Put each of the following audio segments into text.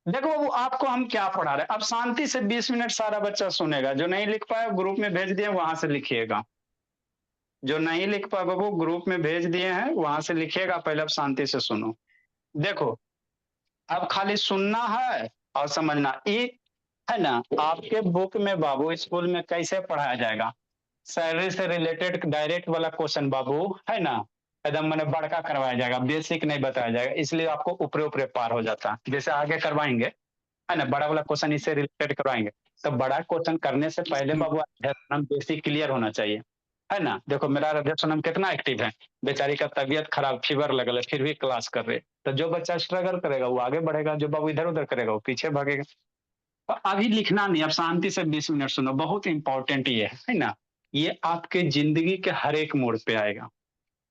देखो बाबू, आपको हम क्या पढ़ा रहे हैं, अब शांति से 20 मिनट सारा बच्चा सुनेगा। जो नहीं लिख पाए ग्रुप में भेज दिए, वहां से लिखिएगा। जो नहीं लिख पाए बाबू, ग्रुप में भेज दिए हैं, वहां से लिखिएगा। पहले अब शांति से सुनो। देखो, अब खाली सुनना है और समझना। ये है ना, आपके बुक में बाबू स्कूल में कैसे पढ़ाया जाएगा? सैलरी से रिलेटेड डायरेक्ट वाला क्वेश्चन बाबू, है ना, एकदम मैंने बड़का करवाया जाएगा, बेसिक नहीं बताया जाएगा। इसलिए आपको ऊपरे ऊपरे पार हो जाता है। जैसे आगे करवाएंगे, है ना, बड़ा वाला क्वेश्चन इससे रिलेटेड करवाएंगे। तो बड़ा क्वेश्चन करने से पहले बाबू अध्ययन बेसिक क्लियर होना चाहिए, है ना। देखो मेरा अध्ययन कितना एक्टिव है, बेचारी का तबियत खराब, फीवर लगल है, फिर भी क्लास कर रहे। तो जो बच्चा स्ट्रगल करेगा वो आगे बढ़ेगा, जो बाबू इधर उधर करेगा वो पीछे भागेगा। तो अभी लिखना नहीं, अब शांति से 20 मिनट सुनो, बहुत इंपॉर्टेंट ये है ना। ये आपके जिंदगी के हर एक मोड़ पे आएगा।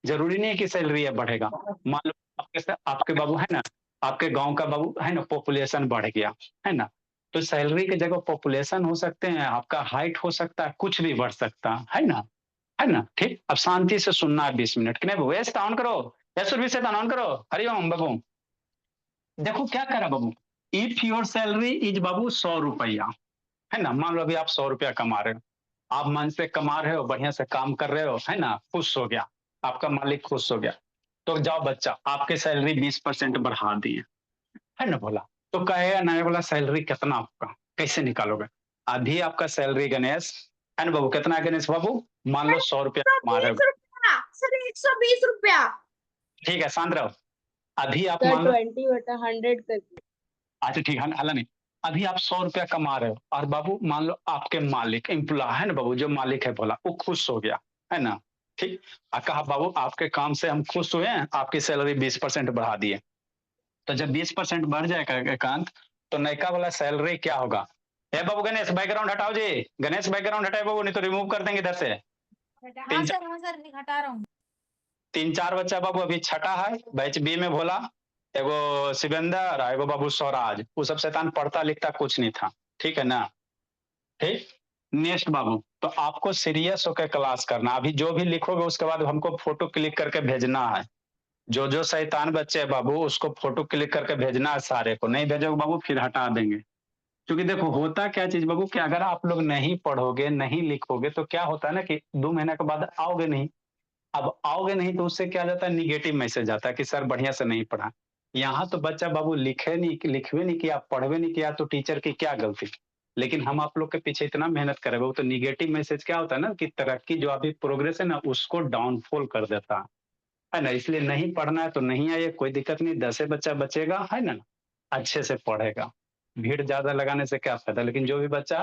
जरूरी नहीं है कि सैलरी अब बढ़ेगा। मान लो आपके बाबू, है ना, आपके गांव का बाबू, है ना, पॉपुलेशन बढ़ गया, है ना। तो सैलरी की जगह पॉपुलेशन हो सकते हैं, आपका हाइट हो सकता है, कुछ भी बढ़ सकता है ना। है ना, ठीक। अब शांति से सुनना है 20 मिनट कि नहीं बाबू, ऐसे ऑन करो, ऐसे भी से ऑन करो। हरिओम बाबू। देखो क्या करा बाबू, इफ योर सैलरी इज बाबू 100 रुपया, है ना, मान लो अभी आप 100 रुपया कमा रहे हो, आप मन से कमा रहे हो, बढ़िया से काम कर रहे हो, है ना, खुश हो गया, आपका मालिक खुश हो गया। तो जाओ बच्चा, आपके सैलरी 20% बढ़ा दिए, है ना बोला। तो कहेगा नया बोला सैलरी कितना आपका, कैसे निकालोगे? अभी आपका सैलरी गणेश, है ना बाबू, कितना है गणेश बाबू? मान लो 100 रुपया कमा रहे हो। 120 रुपया सर, 120 रुपया। ठीक है, शांत रहो। अभी आप सर मान लो, 20/100 करके। अच्छा ठीक है, हला नहीं। अभी आप 100 रुपया कमा रहे हो, और बाबू मान लो आपके मालिक एम्प्लॉय, है ना बाबू, जो मालिक है बोला वो खुश हो गया, है ना, ठीक। कहा बाबू आपके काम से हम खुश हुए हैं, आपकी सैलरी 20% बढ़ा दिए। तो जब 20% बढ़ जाएगा एकांत, तो नयका वाला सैलरी क्या होगा? ए बाबू गणेश बैकग्राउंड हटाओ जी, गणेश बैकग्राउंड हटाए बाबू, नहीं तो रिमूव कर देंगे इधर से। हाँ तीन सर, हाँ सर, हटा रहा हूँ। तीन चार बच्चा बाबू अभी छठा है, बैच बी में भोला, एगो शिवेंदर, एगो बाबू स्वराज, वो सब शैतान पढ़ता लिखता कुछ नहीं था। ठीक है ना, ठीक। नेक्स्ट बाबू, तो आपको सीरियस होकर क्लास करना। अभी जो भी लिखोगे उसके बाद हमको फोटो क्लिक करके भेजना है। जो जो शैतान बच्चे है बाबू, उसको फोटो क्लिक करके भेजना है, सारे को नहीं भेजोगे बाबू फिर हटा देंगे। क्योंकि देखो होता क्या चीज बाबू, कि अगर आप लोग नहीं पढ़ोगे नहीं लिखोगे तो क्या होता है ना, कि 2 महीने के बाद आओगे नहीं। अब आओगे नहीं तो उससे क्या जाता है, निगेटिव मैसेज आता है कि सर बढ़िया से नहीं पढ़ा। यहाँ तो बच्चा बाबू लिखे नहीं, लिखवे नहीं किया, पढ़वे नहीं किया, तो टीचर की क्या गलती। लेकिन हम आप लोग के पीछे इतना मेहनत करे बाबू, तो निगेटिव मैसेज क्या होता है ना, कि तरक्की जो अभी प्रोग्रेस है ना उसको डाउनफॉल कर देता है ना। इसलिए नहीं पढ़ना है तो नहीं आइए, कोई दिक्कत नहीं, 10 बच्चा बचेगा, है ना, अच्छे से पढ़ेगा। भीड़ ज्यादा लगाने से क्या फायदा। लेकिन जो भी बच्चा,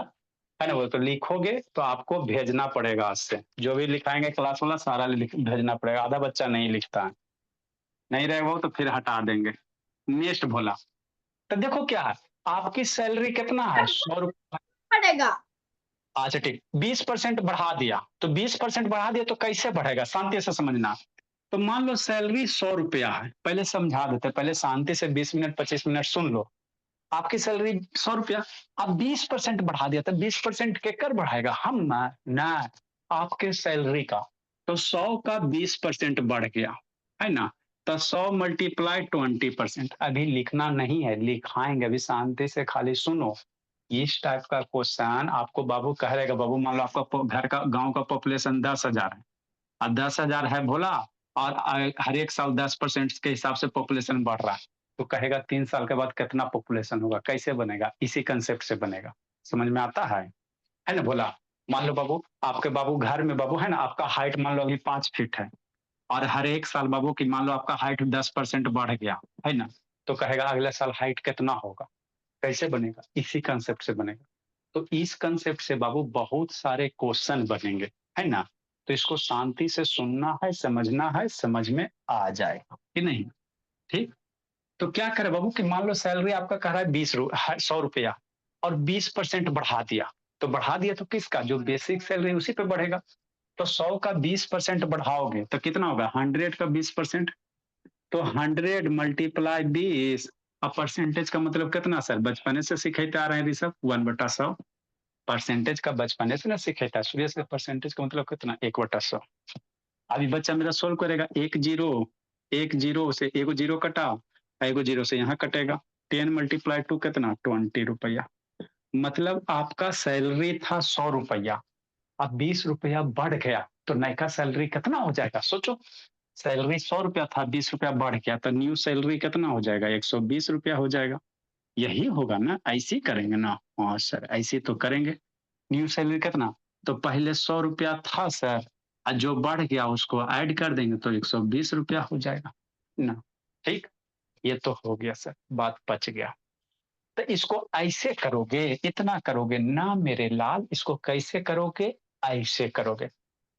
है ना, वो तो लिखोगे तो आपको भेजना पड़ेगा। आज से जो भी लिखाएंगे क्लास वाला सारा भेजना पड़ेगा। आधा बच्चा नहीं लिखता है, नहीं रहेगा वो तो फिर हटा देंगे। नेक्स्ट भोला। तो देखो क्या है, आपकी सैलरी कितना है, 100 रुपया। पड़ेगा। अच्छा ठीक, 20% बढ़ा दिया, तो 20% बढ़ा दिया तो कैसे बढ़ेगा, शांति से समझना। तो मान लो सैलरी 100 रुपया है, पहले समझा देते, पहले शांति से 20 मिनट 25 मिनट सुन लो। आपकी सैलरी 100 रुपया, आप 20% बढ़ा दिया, तो 20% केकर बढ़ाएगा, हम ना ना, आपके सैलरी का। तो 100 का 20% बढ़ गया, है ना। तो 100 × 20%। अभी लिखना नहीं है, लिखाएंगे, अभी शांति से खाली सुनो। इस टाइप का क्वेश्चन आपको बाबू कह रहेगा, बाबू मान लो आपका घर का गांव का पॉपुलेशन 10,000 है, और 10,000 है बोला, और हर एक साल 10% के हिसाब से पॉपुलेशन बढ़ रहा है। तो कहेगा 3 साल के बाद कितना पॉपुलेशन होगा, कैसे बनेगा, इसी कंसेप्ट से बनेगा। समझ में आता है ना बोला। मान लो बाबू, आपके बाबू घर में बाबू, है ना, आपका हाइट मान लो अभी 5 फीट है, और हर एक साल बाबू की मान लो आपका हाइट 10% बढ़ गया, है ना। तो कहेगा अगले साल हाइट कितना होगा, कैसे बनेगा, इसी कंसेप्ट से बनेगा। तो इस कंसेप्ट से बाबू बहुत सारे क्वेश्चन बनेंगे, है ना। तो इसको शांति से सुनना है, समझना है, समझ में आ जाएगा कि नहीं, ठीक। तो क्या करे बाबू, कि मान लो सैलरी आपका कह रहा है 100 रुपया, और 20% बढ़ा दिया। तो बढ़ा दिया तो किसका, जो बेसिक सैलरी उसी पे बढ़ेगा। तो 100 का 20% बढ़ाओगे तो कितना होगा, 100 का 20%। तो 100 × 20 अब परसेंटेज का मतलब कितना सर, बचपने से सिखाते आ रहे हैं ऋषभ, 1/100। परसेंटेज का बचपने से ना सीखेता है, सूर्य से परसेंटेज का मतलब कितना, 1/100। अभी बच्चा मेरा सोल्व करेगा, एक जीरो से एगो जीरो कटा, एगो जीरो से यहाँ कटेगा, 10 मल्टीप्लाई टू कितना 20 रुपया। मतलब आपका सैलरी था 100 रुपया, अब 20 रुपया बढ़ गया तो नयका सैलरी कितना हो जाएगा सोचो। सैलरी 100 रुपया था, 20 रुपया बढ़ गया तो न्यू सैलरी कितना हो जाएगा 120 रुपया हो जाएगा। यही होगा ना, ऐसे ही करेंगे ना। हाँ सर ऐसे तो करेंगे। न्यू सैलरी कितना, तो पहले 100 रुपया था सर, और जो बढ़ गया उसको ऐड कर देंगे तो 120 रुपया हो जाएगा ना। ठीक, ये तो हो गया सर, बात पच गया। तो इसको ऐसे करोगे, इतना करोगे ना मेरे लाल, इसको कैसे करोगे, ऐसे करोगे।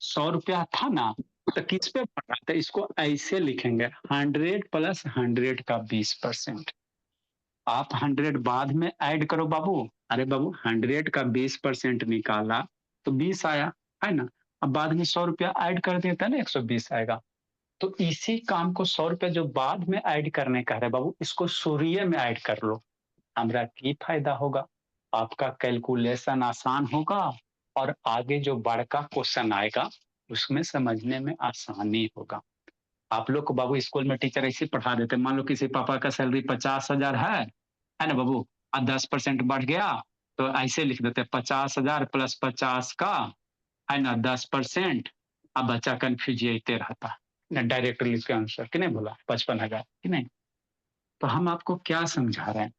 100 रुपया था ना, तो किस पे पड़ा था, इसको ऐसे लिखेंगे 100 प्लस 100 का 20%। आप 100 बाद में ऐड करो बाबू। अरे बाबू 100 का 20% निकाला तो 20 आया, है ना। अब बाद में 100 रुपया ऐड कर देता है ना, 120 आएगा। तो इसी काम को 100 रुपया जो बाद में ऐड करने का है बाबू, इसको सूर्य में ऐड कर लो। हमरा की फायदा होगा, आपका कैलकुलेशन आसान होगा, और आगे जो बड़का क्वेश्चन आएगा उसमें समझने में आसानी होगा। आप लोग को बाबू स्कूल में टीचर ऐसे पढ़ा देते, मान लो किसी पापा का सैलरी 50,000 है ना बाबू, और 10% बढ़ गया तो ऐसे लिख देते 50,000 प्लस 50 का, है ना 10%। अब बच्चा कंफ्यूज ये रहता ना, डायरेक्ट लिख के आंसर कि नहीं बोला 55,000 कि नहीं। तो हम आपको क्या समझा रहे हैं,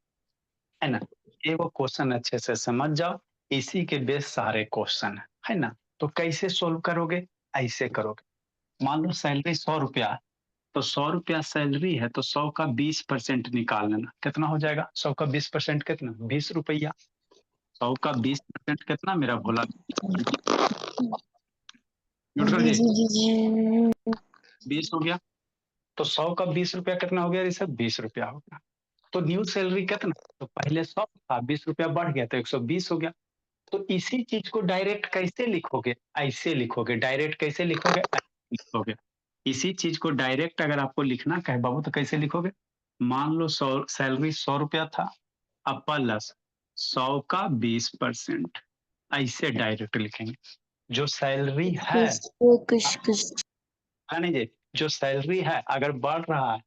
है ना। एगो क्वेश्चन अच्छे से समझ जाओ, इसी के बेस सारे क्वेश्चन है ना। तो कैसे सोल्व करोगे, ऐसे करोगे। मान लो सैलरी 100 रुपया है, तो 100 रुपया सैलरी है तो 100 का 20% निकाल लेना, कितना हो जाएगा 100 का 20% कितना 20 रुपया। 100 का 20% कितना मेरा भोला, न्यूट्रल जी 20 हो गया। तो 100 का 20 रुपया कितना हो गया, ये सब 20 रुपया हो गया। तो न्यू सैलरी कितना, तो पहले 100 था, 20 रुपया बढ़ गया तो 120 हो गया। तो इसी चीज को डायरेक्ट कैसे लिखोगे, ऐसे लिखोगे। डायरेक्ट कैसे लिखोगे, ऐसे लिखोगे। इसी चीज को डायरेक्ट अगर आपको लिखना कहे बाबू तो कैसे लिखोगे। मान लो 100 सैलरी 100 रुपया था, अब प्लस 100 का 20%, ऐसे डायरेक्ट लिखेंगे। जो सैलरी है, हाँ नहीं जी, जो सैलरी है अगर बढ़ रहा है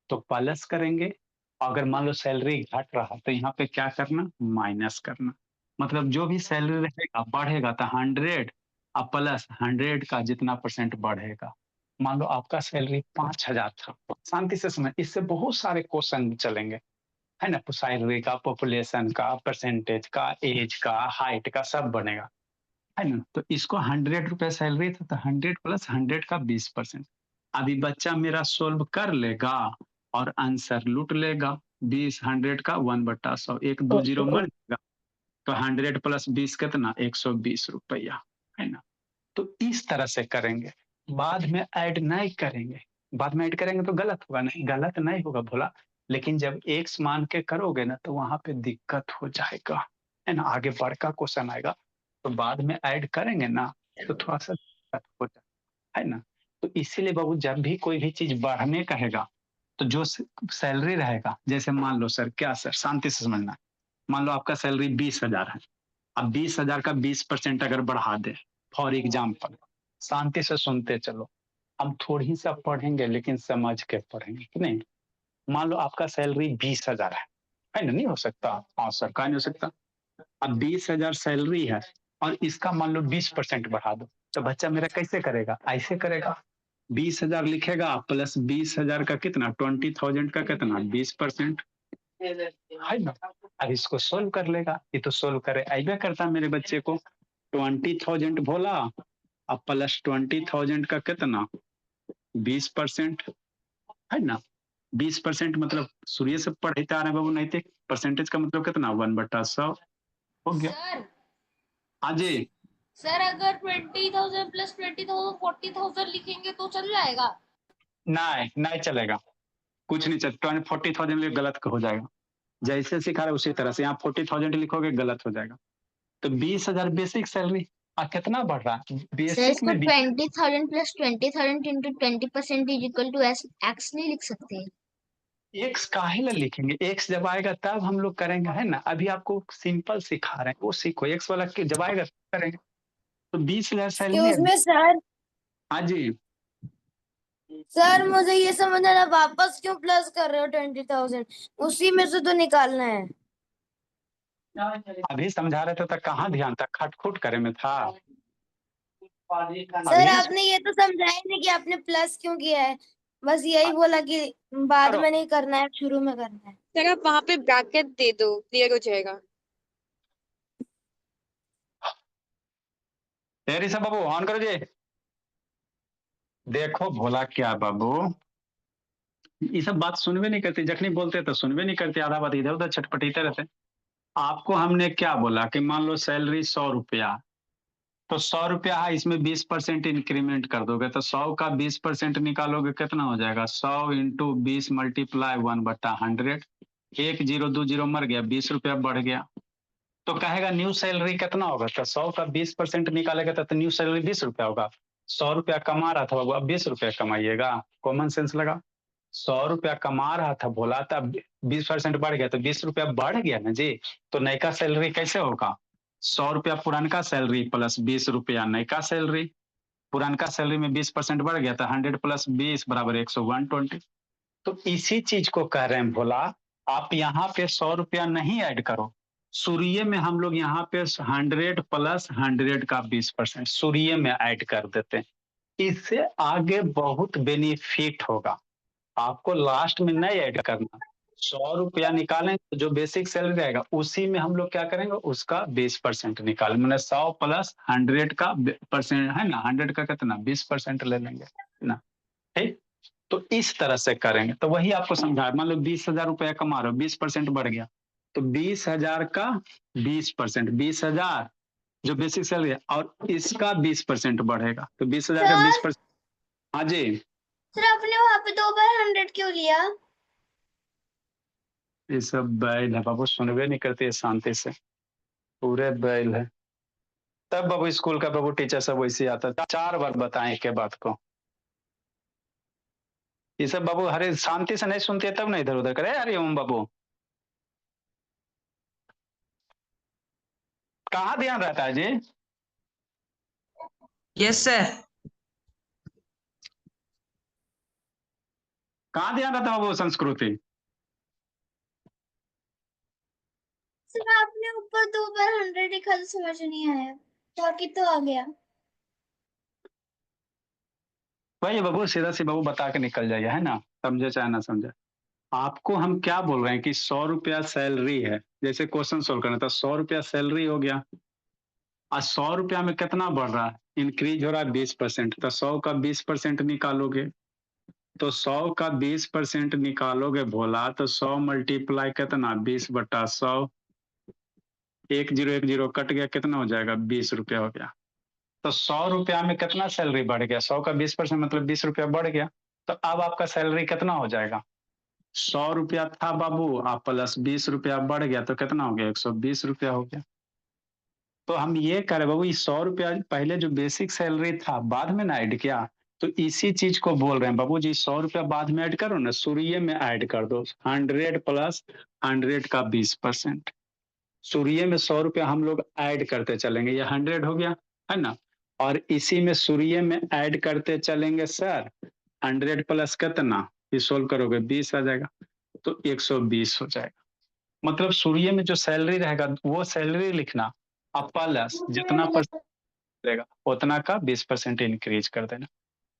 तो प्लस करेंगे, अगर मान लो सैलरी घट रहा है तो यहाँ पे क्या करना, माइनस करना। मतलब जो भी सैलरी रहेगा बढ़ेगा तो 100 और प्लस 100 का जितना परसेंट बढ़ेगा। मान लो आपका सैलरी 5,000 था, शांति से समझ, इससे बहुत सारे क्वेश्चन चलेंगे, है ना। सैलरी का, पॉपुलेशन का, परसेंटेज का, एज का, हाइट का सब बनेगा, है ना। तो इसको 100 रुपया सैलरी था तो 100 प्लस 100 का 20%। अभी बच्चा मेरा सोल्व कर लेगा और आंसर लूट लेगा। 20 100 का 1/100, 1 2 0 मर जाएगा। तो 100 प्लस 20 कितना 120 रुपया, है ना। तो इस तरह से करेंगे, बाद में ऐड नहीं करेंगे। बाद में ऐड करेंगे तो गलत होगा, नहीं गलत नहीं होगा भोला, लेकिन जब एक्स मान के करोगे ना तो वहां पे दिक्कत हो जाएगा, है ना। आगे बड़का क्वेश्चन आएगा तो बाद में ऐड करेंगे ना तो थोड़ा सा दिक्कत हो जाए, है ना। तो इसीलिए बाबू जब भी कोई भी चीज बढ़ने कहेगा तो जो सैलरी रहेगा, जैसे मान लो सर, क्या सर शांति से समझना, मान लो आपका सैलरी 20,000 है, अब 20,000 का 20% अगर बढ़ा दे, फॉर एग्जाम्पल, शांति से सुनते चलो, हम थोड़ी सा पढ़ेंगे लेकिन समझ के पढ़ेंगे कि नहीं। मान लो आपका सैलरी 20,000 है ना, नहीं हो सकता, हाँ सर का नहीं हो सकता। अब 20,000 सैलरी है और इसका मान लो 20% बढ़ा दो, तो बच्चा मेरा कैसे करेगा, ऐसे करेगा। 20,000 लिखेगा प्लस 20,000 का कितना 20,000 का कितना 20%, है ना। अब इसको सोल्व कर लेगा, ये तो सोल्व करे ऐबे करता मेरे बच्चे को। 20,000 बोला, अब प्लस 20,000 का कितना 20%, है ना। 20% मतलब सूर्य से पढ़ते आ रहे हैं बाबू, नहीं थे परसेंटेज का मतलब कितना 1/100 हो गया। सर हाँ जी, सर अगर 20,000 प्लस 20,000 40,000 लिखेंगे तो चल जाएगा। नहीं नहीं चलेगा, कुछ नहीं चलेगा। 40,000 गलत हो जाएगा, जैसे सिखा रहे उसी तरह से। यहाँ 40,000 लिखोगे गलत हो जाएगा। तो 20,000 बेसिक सैलरी, कितना बढ़ रहा है सर बेसिक इसको में 20,000 plus 20,000 into 20% is equal to x नहीं लिख सकते। एक्स काहे ला लिखेंगे, एक्स जब आएगा तब हम लोग करेंगे, है ना। अभी आपको सिंपल सिखा रहे हैं, वो सीखो। एक्स वाला जब आएगा तब करेंगे। तो 20,000 सैलरी है, एक्सक्यूज मी सर, हाँ जी सर मुझे ये समझ आना, वापस क्यों प्लस कर रहे हो 20,000? उसी में से तो निकालना है। अभी समझा रहे थे तो कहाँ ध्यान था, खटखुट करे में था। सर अभी आपने ये तो समझाया नहीं कि आपने प्लस क्यों किया है, बस यही बोला कि बाद करो। में नहीं करना है, शुरू में करना है। सर आप वहां पे ब्रैकेट दे दो, क्लियर हो जाएगा। ऋषभ बाबू ऑन करो जी। देखो भोला क्या बाबू, ये सब बात सुनवे नहीं करती, जखनी बोलते तो सुनवे नहीं करते, आधा बात इधर उधर छटपटीते रहते। आपको हमने क्या बोला कि मान लो सैलरी 100 रुपया, तो 100 रुपया है, इसमें 20% इंक्रीमेंट कर दोगे तो 100 का 20% निकालोगे कितना हो जाएगा, 100 इंटू 20 मल्टीप्लाई 1/100। 1 0 2 0 मर गया, 20 रुपया बढ़ गया। तो कहेगा न्यू सैलरी कितना होगा, तो 100 का 20% निकालेगा तो न्यू सैलरी 20 रुपया होगा। 100 रुपया कमा रहा था बाबू, अब 20 रुपया कमाइएगा, कॉमन सेंस लगा। 100 रुपया कमा रहा था भोला, तब 20% बढ़ गया तो 20 रुपया बढ़ गया ना जी। तो नयका सैलरी कैसे होगा, 100 रुपया पुरानका सैलरी प्लस 20 रुपया नयका सैलरी। पुरानका सैलरी में 20% बढ़ गया तो 100 प्लस 20 बराबर 100 120। तो इसी चीज को कह रहे हैं भोला, आप यहाँ पे 100 रुपया नहीं ऐड करो, सूर्य में हम लोग यहाँ पे 100 प्लस 100 का 20% सूर्य में ऐड कर देते हैं। इससे आगे बहुत बेनिफिट होगा, आपको लास्ट में नहीं ऐड करना। 100 रुपया निकालें तो जो बेसिक सैलरी रहेगा उसी में हम लोग क्या करेंगे, उसका 20% निकालें, मैंने 100 प्लस 100 का परसेंट है ना, 100 का कितना 20% ले लेंगे है ना। ठीक, तो इस तरह से करेंगे तो वही आपको समझा। मान लो 20,000 रुपया कमा रहे हो, 20% बढ़ गया तो 20,000 का 20%, 20,000 जो बेसिक सैलरी है और इसका 20% बढ़ेगा तो 20,000 का सर 20%। हाँ जी, सर आपने वहां पे 2 बार 100 क्यों लिया? ये सब बैल है बाबू, सुनवे नहीं करते शांति से, पूरे बैल है। तब बाबू स्कूल का बाबू टीचर सब वैसे आता, 4 बार बताएं के बात को। ये सब बाबू हरे शांति से नहीं सुनते तब ना इधर उधर करे, अरे ओम बाबू कहाँ ध्यान रहता है जी। Yes sir. कहाँ ध्यान रहता है बाबू संस्कृति। सर आपने ऊपर 2 बार 100 लिखा तो समझ नहीं आया, बाकी तो आ गया। वही बाबू सीधा सी बाबू बता के निकल जाइए है ना, समझे चाहे ना समझे। आपको हम क्या बोल रहे हैं कि 100 रुपया सैलरी है, जैसे क्वेश्चन सोल्व करना था, 100 रुपया सैलरी हो गया और 100 रुपया में कितना बढ़ रहा है, इंक्रीज हो रहा है 20%, तो 100 का 20% निकालोगे तो 100 का 20% निकालोगे भोला तो 100 मल्टीप्लाई कितना 20/100, 1 0 1 0 कट गया, कितना हो जाएगा 20 रुपया हो गया। तो 100 रुपया में कितना सैलरी बढ़ गया, 100 का 20% मतलब 20 रुपया बढ़ गया। तो अब आपका सैलरी कितना हो जाएगा, 100 रुपया था बाबू आप प्लस 20 रुपया बढ़ गया तो कितना हो गया 120 रुपया हो गया। तो हम ये कह रहे बाबू, ये 100 रुपया पहले जो बेसिक सैलरी था बाद में ना ऐड किया, तो इसी चीज को बोल रहे हैं बाबू जी, 100 रुपया बाद में ऐड करो ना, सूर्य में ऐड कर दो 100 प्लस 100 का 20%। सूर्य में 100 रुपया हम लोग ऐड करते चलेंगे, ये 100 हो गया है ना, और इसी में सूर्य में ऐड करते चलेंगे सर 100 प्लस कितना, ये सोल्व करोगे 20 आ जाएगा तो 120 हो जाएगा। मतलब सूर्य में जो सैलरी रहेगा वो सैलरी लिखना, अब प्लस जितना परसेंट रहेगा उतना का 20% इंक्रीज कर देना।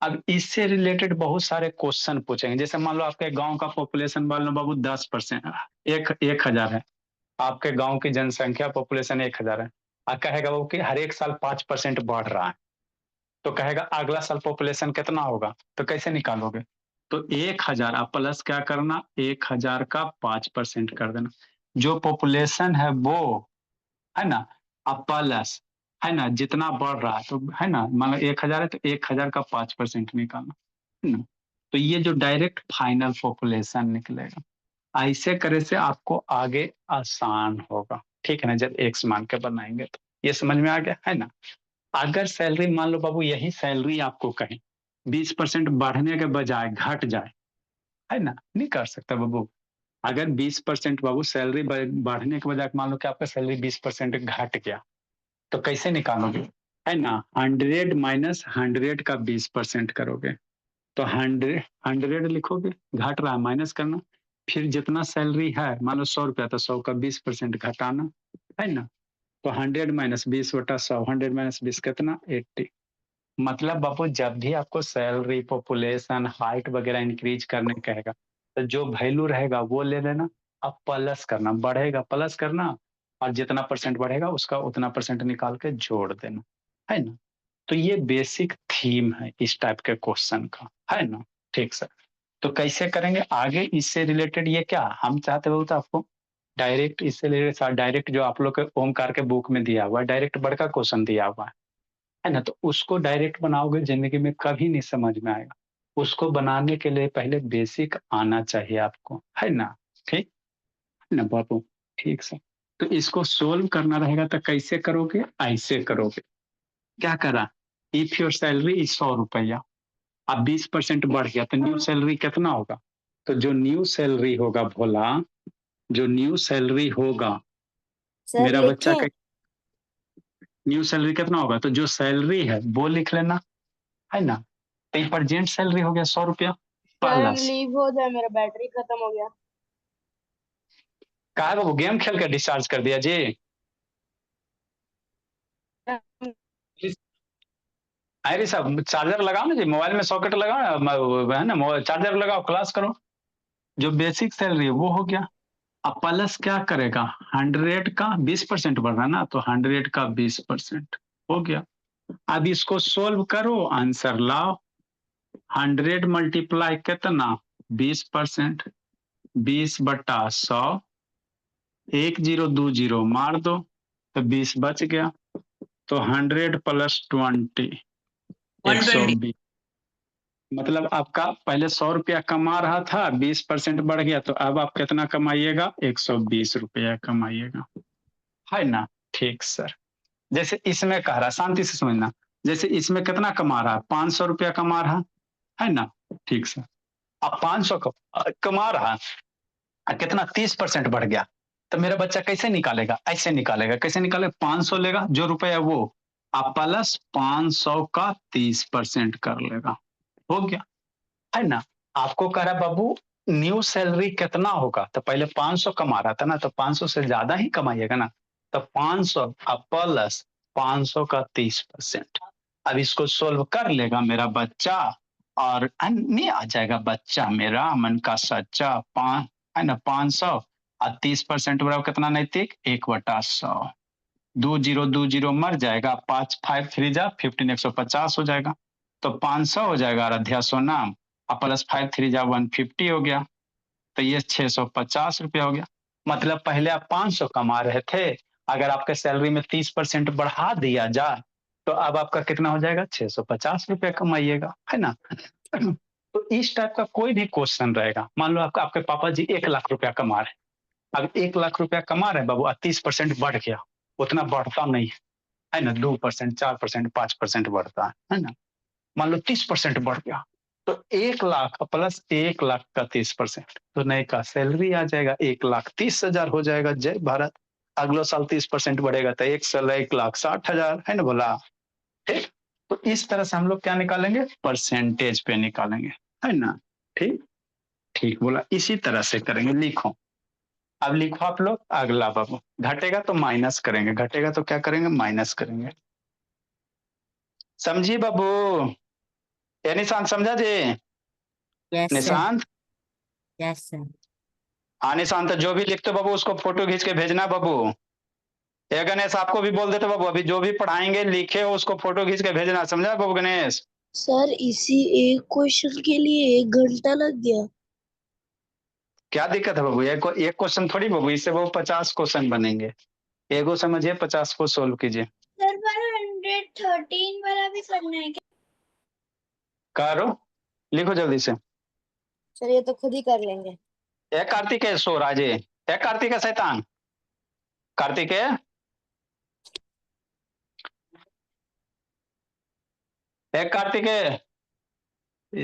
अब इससे रिलेटेड बहुत सारे क्वेश्चन पूछेंगे, जैसे मान लो आपके गांव का पॉपुलेशन मान लो बाबू 10%, 1,000 है, आपके गांव की जनसंख्या पॉपुलेशन 1,000 है, और कहेगा वो कि हर एक साल 5% बढ़ रहा है, तो कहेगा अगला साल पॉपुलेशन कितना होगा, तो कैसे निकालोगे, तो 1,000 आप प्लस क्या करना 1,000 का 5% कर देना, जो पॉपुलेशन है वो है ना, अब प्लस है ना जितना बढ़ रहा है तो है ना, मान लो 1,000 है तो 1,000 का 5% निकालना है ना, तो ये जो डायरेक्ट फाइनल पॉपुलेशन निकलेगा। ऐसे करे से आपको आगे आसान होगा, ठीक है ना, जब एक्स मान के बनाएंगे तो ये समझ में आ गया है ना। अगर सैलरी मान लो बाबू यही सैलरी आपको कहें 20% बढ़ने के बजाय घट जाए, है ना, नहीं कर सकता बाबू। अगर 20% बाबू सैलरी बढ़ने के बजाय मान लो कि आपका सैलरी 20% घट गया तो कैसे निकालोगे, है ना, 100 माइनस 100 का 20% करोगे तो 100 लिखोगे, घट रहा है माइनस करना, फिर जितना सैलरी है मान लो 100 रुपया, तो 100 का 20% घटाना, है ना। तो 100 माइनस 20/100, 100 माइनस 20 कितना 80। मतलब बाबू जब भी आपको सैलरी, पॉपुलेशन, हाइट वगैरह इंक्रीज करने कहेगा, तो जो वैल्यू रहेगा वो ले लेना, अब प्लस करना, बढ़ेगा प्लस करना, और जितना परसेंट बढ़ेगा उसका उतना परसेंट निकाल के जोड़ देना, है ना। तो ये बेसिक थीम है इस टाइप के क्वेश्चन का, है ना। ठीक सर। तो कैसे करेंगे आगे इससे रिलेटेड, ये क्या हम चाहते हो तो आपको डायरेक्ट इससे रिलेटेड, डायरेक्ट जो आप लोग के ओमकार के बुक में दिया हुआ है, डायरेक्ट बड़का क्वेश्चन दिया हुआ है ना। तो उसको डायरेक्ट बनाओगे जिंदगी में कभी नहीं समझ में आएगा। उसको बनाने के लिए पहले बेसिक आना चाहिए आपको, है ना। ठीक है ना बाबू। ठीक सर। तो इसको सोल्व करना रहेगा तो कैसे करोगे, ऐसे करोगे। क्या करा, इफ योर सैलरी इज 100 रुपया, अब 20% बढ़ गया तो न्यू सैलरी कितना होगा। तो जो न्यू सैलरी होगा भोला, जो न्यू सैलरी होगा सर मेरा बच्चा लिखें? का, न्यू सैलरी कितना होगा, तो जो सैलरी है वो लिख लेना, है ना। तो प्रेजेंट सैलरी हो गया 100 रुपया सर प्लस, लीव हो जाए, मेरा बैटरी खत्म हो गया। कहा वो गेम खेल कर डिस्चार्ज कर दिया जी। अरे साहब चार्जर लगाओ ना जी, मोबाइल में सॉकेट लगाओ है ना, चार्जर लगाओ, क्लास करो। जो बेसिक सैलरी है वो हो गया। अब प्लस क्या करेगा, 100 का 20% बढ़ रहा है ना, तो 100 का 20% हो गया। अब इसको सोल्व करो, आंसर लाओ। 100 मल्टीप्लाई कितना 20%, 20/100, 1020 मार दो तो 20 बच गया। तो 100 + 20 120। मतलब आपका पहले 100 रुपया कमा रहा था, 20% बढ़ गया, तो अब आप कितना कमाइएगा, 120 रुपया कमाइएगा, है ना। ठीक सर। जैसे इसमें कह रहा, शांति से समझना, जैसे इसमें कितना कमा रहा, 500 रुपया कमा रहा, है ना। ठीक सर। अब 500 कमा रहा, कितना 30% बढ़ गया, तो मेरा बच्चा कैसे निकालेगा, ऐसे निकालेगा। कैसे निकालेगा, 500 लेगा जो रुपया वो, आप प्लस 500 का 30% कर लेगा, हो गया, है ना। आपको कह रहा बाबू न्यू सैलरी कितना होगा, तो पहले 500 कमा रहा था ना, तो 500 से ज्यादा ही कमाइएगा ना। तो 500 प्लस 500 का 30%। अब इसको सोल्व कर लेगा मेरा बच्चा, और अन्य आ जाएगा बच्चा मेरा मन का सच्चा, पांच है ना, 500 और 30% बराबर कितना नैतिक, 1/100। 2020 मर जाएगा, 5 5 3 जा 15, 150 हो जाएगा। तो 500 हो जाएगा आराध्या सोना, और प्लस 5 3 जा 150 हो गया। तो ये 650 रुपया हो गया। मतलब पहले आप 500 कमा रहे थे, अगर आपके सैलरी में 30% बढ़ा दिया जाए, तो अब आपका कितना हो जाएगा, 650 रुपया कमाइएगा, है ना। तो इस टाइप का कोई भी क्वेश्चन रहेगा, मान लो आपका आपके पापा जी 1 लाख रुपया कमा रहे हैं, अब 1 लाख रुपया कमा रहे हैं बाबू, 30% बढ़ गया, उतना बढ़ता नहीं है ना, 2%, 4%, 5% बढ़ता है ना। मान लो 30% बढ़ गया, तो 1 लाख प्लस 1 लाख का 30%, तो नए का सैलरी आ जाएगा 1,30,000 हो जाएगा। जय भारत। अगले साल 30% बढ़ेगा तो 1 साल 1,60,000, है ना बोला। ठीक। तो इस तरह से हम लोग क्या निकालेंगे, परसेंटेज पे निकालेंगे, है ना। ठीक। ठीक बोला, इसी तरह से करेंगे। लिखो, अब लिखो आप लोग अगला बाबू, घटेगा तो माइनस करेंगे, घटेगा तो क्या करेंगे, माइनस करेंगे। समझिए बाबू, ये निशांत समझा ji. Yes sir. Nishant, yes sir. हाँ निशांत, जो भी लिखते हो बाबू उसको फोटो खींच के भेजना बाबू। ये गणेश आपको भी बोल देते बाबू, अभी जो भी पढ़ाएंगे लिखे हो उसको फोटो खींच के भेजना, समझा बाबू गणेश। सर इसी एक क्वेश्चन के लिए 1 घंटा लग गया। क्या दिक्कत है बाबू, एक क्वेश्चन थोड़ी बाबू, इससे वो 50 क्वेश्चन बनेंगे। एगो समझिए, 50 को सोल्व कीजिए। सर पर 113 वाला भी करना है क्या? करो, लिखो जल्दी से। सर ये तो खुद ही कर लेंगे। ए कार्तिकेय सो राजे, ए कार्तिकेय शैतान, कार्तिकेय, ए कार्तिकेय,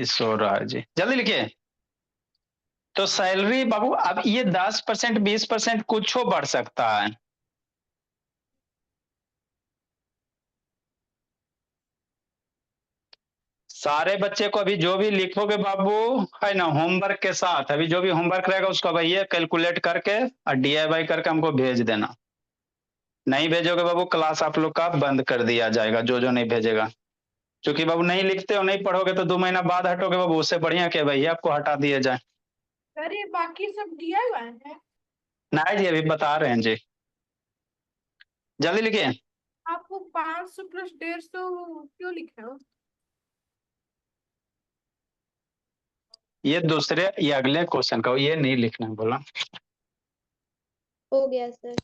सो राजे, जल्दी लिखिए। तो सैलरी बाबू, अब ये 10% 20% कुछ हो बढ़ सकता है। सारे बच्चे को अभी जो भी लिखोगे बाबू, है ना, होमवर्क के साथ अभी जो भी होमवर्क रहेगा उसको भैया कैलकुलेट करके और DIY करके हमको भेज देना। नहीं भेजोगे बाबू क्लास आप लोग का बंद कर दिया जाएगा, जो जो नहीं भेजेगा। क्योंकि बाबू नहीं लिखते हो, नहीं पढ़ोगे तो 2 महीना बाद हटोगे बाबू, उससे बढ़िया क्या भैया आपको हटा दिया जाए। सर ये बाकी सब दिया हुआ है। नहीं जी, अभी बता रहे हैं जी, जल्दी लिखिए। आपको 500 प्लस 150 क्यों लिखे हो? ये अगले क्वेश्चन का, ये नहीं लिखना है बोला। हो गया सर।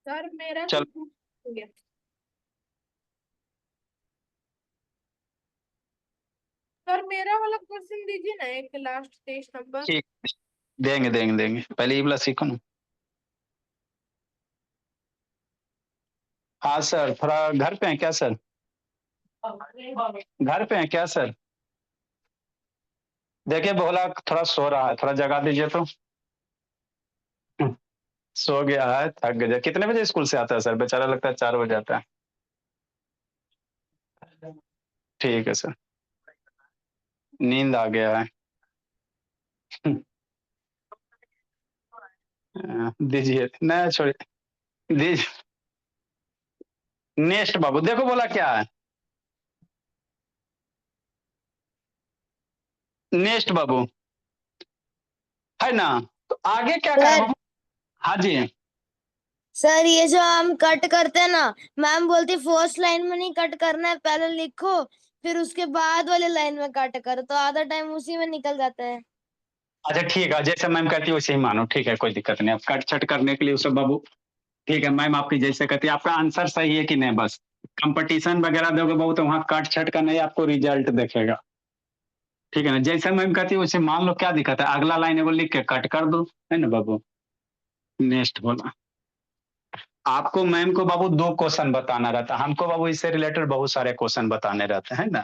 सर मेरा चल। कुछ हो गया। सर मेरा वाला क्वेश्चन दीजिए ना, एक लास्ट 23 नंबर। ठीक, देंगे देंगे देंगे, पहले ये वाला सीखो ना। हाँ सर, थोड़ा घर पे हैं क्या सर? घर पे हैं क्या सर? देखिए भोला थोड़ा सो रहा है, थोड़ा जगा दीजिए तो। सो गया है, थक गया। कितने बजे स्कूल से आता है सर? बेचारा लगता है 4 बजे आता है। ठीक है सर, नींद आ गया है। दीजिए, नहीं छोड़िए, दीजिए। नेक्स्ट बाबू, देखो बोला क्या है। नेक्स्ट बाबू, है ना, तो आगे क्या करें सर बाबू? हाँ जी, सर ये जो हम कट करते हैं ना, मैम बोलती फर्स्ट लाइन में नहीं कट करना है, पहले लिखो फिर उसके बाद वाली लाइन में कट करो, तो आधा टाइम उसी में निकल जाता है। अच्छा ठीक है, जैसे मैम कहती है वैसे ही मानो, ठीक है कोई दिक्कत नहीं। अब कट छट करने के लिए उसे बाबू, ठीक है मैम आपकी जैसे कहती है। आपका आंसर सही है कि नहीं, बस कंपटीशन वगैरह दोगे बाबू तो वहां कट छट का नहीं, आपको रिजल्ट देखेगा। ठीक है ना, जैसे मैम कहती है वैसे मान लो, क्या दिक्कत है, अगला लाइन एगो लिख के कट कर दो, है ना बाबू। नेक्स्ट बोला, आपको मैम को बाबू 2 क्वेश्चन बताना रहता है, हमको बाबू इससे रिलेटेड बहुत सारे क्वेश्चन बताने रहते हैं ना।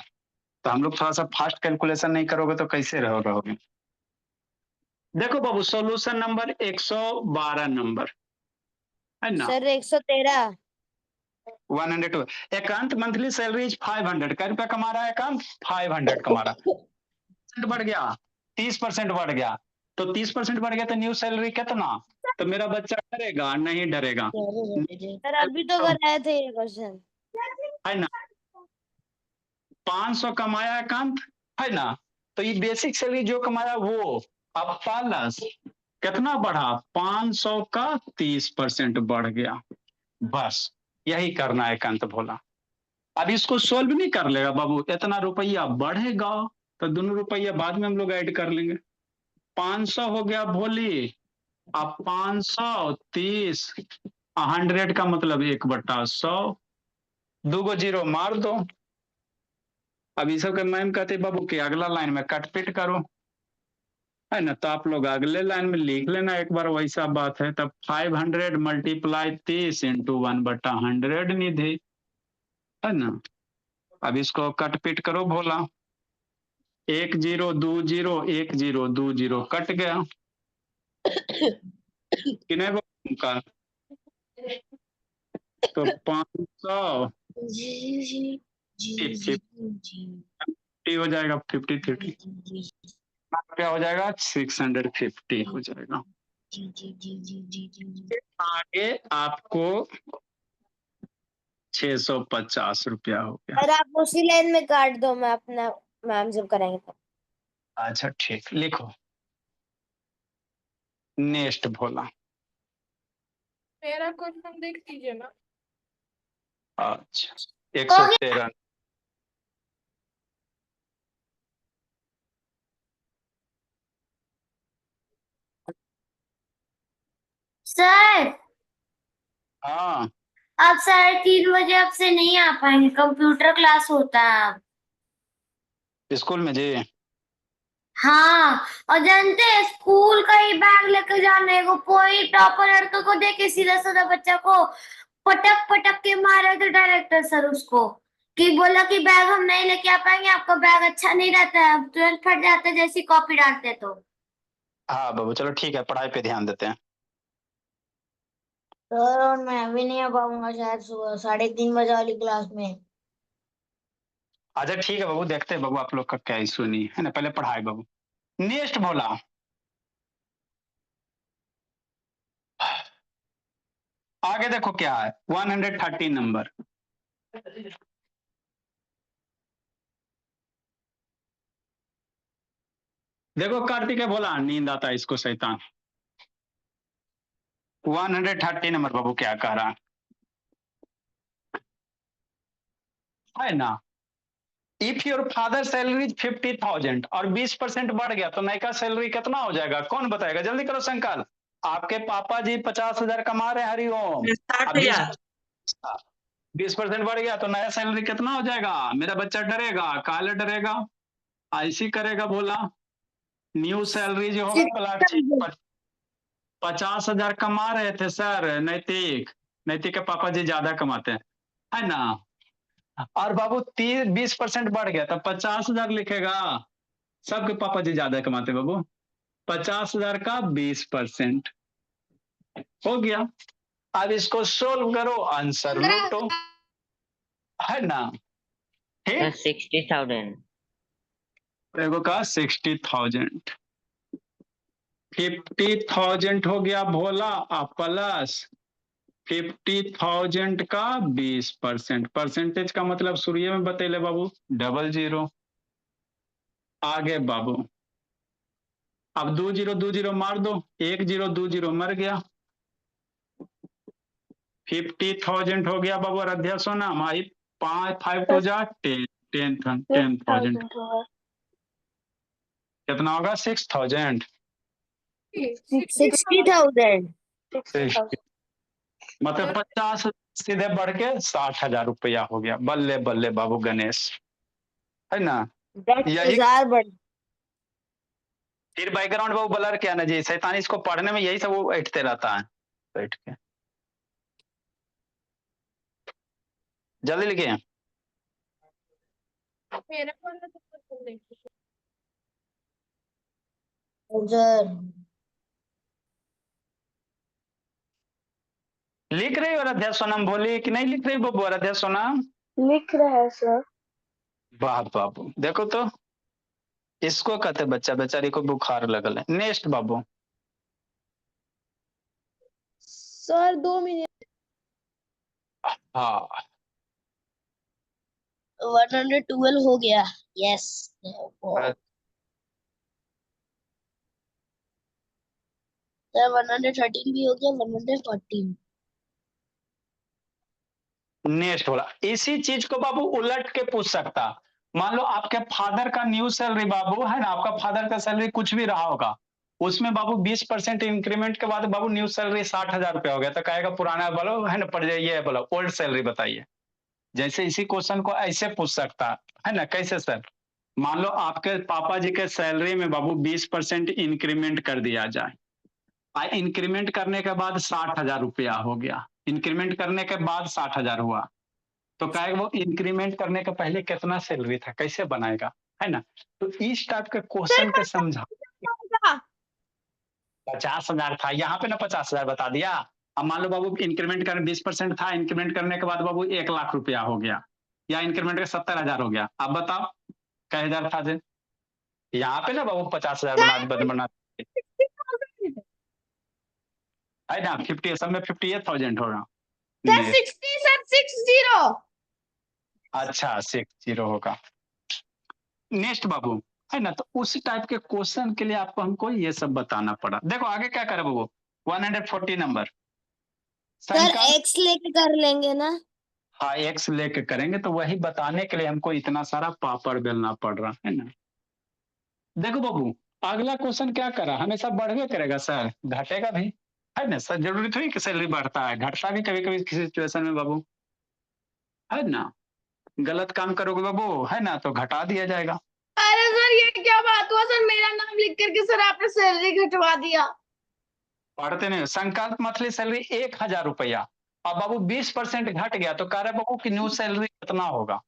तो हम लोग थोड़ा सा फास्ट कैलकुलेशन नहीं करोगे तो कैसे रहोगे। देखो बाबू, सॉल्यूशन नंबर 112 नंबर, है ना। सर 113। 102। एकांत मंथली सैलरी इज 500, कै रुपया कमा रहा है एकांत? 500 कमा रहा है। बढ़ गया, 30% बढ़ गया। तो 30% बढ़ गया तो न्यू सैलरी कितना? तो मेरा बच्चा डरेगा नहीं डरेगा? सर अभी तो कराए थे ये क्वेश्चन। है ना, 500 कमाया एकांत, है ना, तो ये बेसिक सैलरी जो कमाया वो अब प्लस कितना बढ़ा, 500 का 30% बढ़ गया। बस यही करना है एकांत भोला। अब इसको सोल्व नहीं कर लेगा बाबू, इतना रुपया बढ़ेगा तो दोनों रुपया बाद में हम लोग ऐड कर लेंगे। 500 हो गया भोली, अब 530, 100 का मतलब 1/100, 2 गो जीरो मार दो। अब ये सब के मैम कहते बाबू कि अगला लाइन में कट पिट करो, है ना। तो आप लोग अगले लाइन में लिख लेना एक बार, वैसा बात है। तब 500 मल्टीप्लाई 30 इंटू 1/100 निधि, है ना। अब इसको कट पिट करो भोला, 1 0 2 0 1 0 2 0 कट गया। किने का तो 500 जी जी जी जी 50 हो जाएगा, 50 30 जी क्या हो जाएगा, 650 हो जाएगा। जी जी जी जी जी जी। आगे आपको 650 रुपया हो गया। सर आप उसी लाइन में काट दो, मैं अपना मैम जब कराएंगे तब। अच्छा ठीक, लिखो नेक्स्ट भोला। मेरा क्वेश्चन देख लीजिए ना। अच्छा 113। सर हाँ आप 3:30 बजे अब से नहीं आ पाएंगे, कंप्यूटर क्लास होता है अब। स्कूल में जी। हाँ, और जानते हैं स्कूल का ही बैग लेके जाने को, कोई टॉपर लड़के को देखे सीधा साधा बच्चा को पटक पटक के मारे थे डायरेक्टर सर उसको, कि बोला कि बैग हम नहीं लेके आ पाएंगे, आपका बैग अच्छा नहीं रहता है, अब तुरंत फट जाता है जैसी कॉपी डालते तो। हाँ बाबू चलो ठीक है, पढ़ाई पे ध्यान देते हैं। सर और मैं भी नहीं आ पाऊंगा शायद सुबह 3:30 बजे वाली क्लास में। अच्छा ठीक है बाबू, देखते हैं बाबू आप लोग का क्या इशू नहीं है ना, पहले पढ़ाए बाबू। नेक्स्ट बोला, आगे देखो क्या है, 113 नंबर। देखो कार्तिक बोला नींद आता है इसको शैतान। 130 नंबर बाबू क्या कह रहा है ना, इफ योर फादर सैलरी 50,000 और 20% बढ़ गया तो नयका सैलरी कितना हो जाएगा, कौन बताएगा, जल्दी करो संकल्प। आपके पापा जी 50,000 कमा रहे हैं, हरिओम, 60,000। 20% बढ़ गया तो नया सैलरी कितना हो जाएगा, मेरा बच्चा डरेगा, काले डरेगा, ऐसी करेगा बोला। न्यू सैलरी जो होगा प्लास्टिक 50,000 कमा रहे थे सर, नैतिक नैतिक के पापा जी ज्यादा कमाते हैं, है ना, और बाबू 20% बढ़ गया तो 50,000 लिखेगा, सबके पापा जी ज्यादा कमाते बाबू, 50,000 का 20% हो गया। अब इसको सोल्व करो, आंसर लूटो, है ना, ठीक। 60,000। एगो का 60,000, 50,000 हो गया भोला, आप प्लस 50,000 का 20%, परसेंटेज का मतलब सूर्य में बतेले बाबू 00। आगे बाबू अब 20 मार दो, 10 मर गया, 50,000 हो गया बाबू, आराध्या सोना माई 5 2 जा 10,000 कितना होगा 6,000, 60,000। मतलब 50 सीधे बढ़ के 60,000 रुपया हो गया, बल्ले बल्ले बाबू गणेश, है ना। यही 10,000 बढ़। फिर बैकग्राउंड बाबू ब्लर क्या ना जी, शैतानी इसको पढ़ने में यही सब वो बैठते रहता है बैठ के, जल्दी लिखिए। मेरा वाला तो तुम देखो। उधर लिख रही हो आराध्या सोनम भोली कि नहीं लिख रही बाबू आराध्या सोनम, लिख रहा है सर। वाह बाबू, देखो तो इसको कहते बच्चा बेचारी को बुखार लगल है। नेक्स्ट बाबू, सर 2 मिनट। हाँ 112 हो गया। यस। सर 113 भी हो गया, 114। नेक्स्ट बोला, इसी चीज को बाबू उलट के पूछ सकता, मान लो आपके फादर का न्यू सैलरी बाबू है ना, आपका फादर का सैलरी कुछ भी रहा होगा, उसमें बाबू 20% इंक्रीमेंट के बाद बाबू न्यू सैलरी 60,000 रुपया हो गया, तो कहेगा पुराना बोलो है ना, पड़ जाइए बोलो ओल्ड सैलरी बताइए। जैसे इसी क्वेश्चन को ऐसे पूछ सकता है ना, कैसे सर, मान लो आपके पापा जी के सैलरी में बाबू 20% इंक्रीमेंट कर दिया जाए, इंक्रीमेंट करने के बाद 60,000 रुपया हो गया, इंक्रीमेंट करने के बाद 60,000 हुआ, तो कहेगा वो इंक्रीमेंट करने के पहले कितना सैलरी था, कैसे बनाएगा, है ना। तो इस टाइप के क्वेश्चन के समझा, 50,000 था यहाँ पे ना, 50,000 बता दिया। अब मान लो बाबू इंक्रीमेंट करने 20% था, इंक्रीमेंट करने के बाद बाबू 1,00,000 रुपया हो गया, या इंक्रीमेंट का 70,000 हो गया, अब बताओ कै हजार था जी, यहाँ पे ना बाबू 50,000 बना है ना, 50 सब में 58,000 होगा। Sir 60 sir 60। अच्छा 60 होगा। नेक्स्ट बाबू, है ना, तो उस टाइप के क्वेश्चन के लिए आपको हमको ये सब बताना पड़ा। देखो आगे क्या करे बाबू, 140 नंबर सर संकल्प, एक्स लेके कर लेंगे ना। हाँ एक्स लेके करेंगे, तो वही बताने के लिए हमको इतना सारा पापड़ बेलना पड़ रहा है ना। देखो बाबू अगला क्वेश्चन क्या करा, हमेशा बढ़वे करेगा सर, घटेगा भी, है ना सर, जरूरी थोड़ी कि सैलरी बढ़ता है, घटता भी कभी कभी किसी सिचुएशन में बाबू, है ना, गलत काम करोगे बाबू है ना तो घटा दिया जाएगा। अरे सर ये क्या बात हुआ सर, मेरा नाम लिख करके सर आपने सैलरी घटवा दिया। पढ़ते नहीं, संकल्प मंथली सैलरी 1,000 रुपया, अब बाबू 20% घट गया तो कह रहे बाबू की न्यू सैलरी कितना होगा,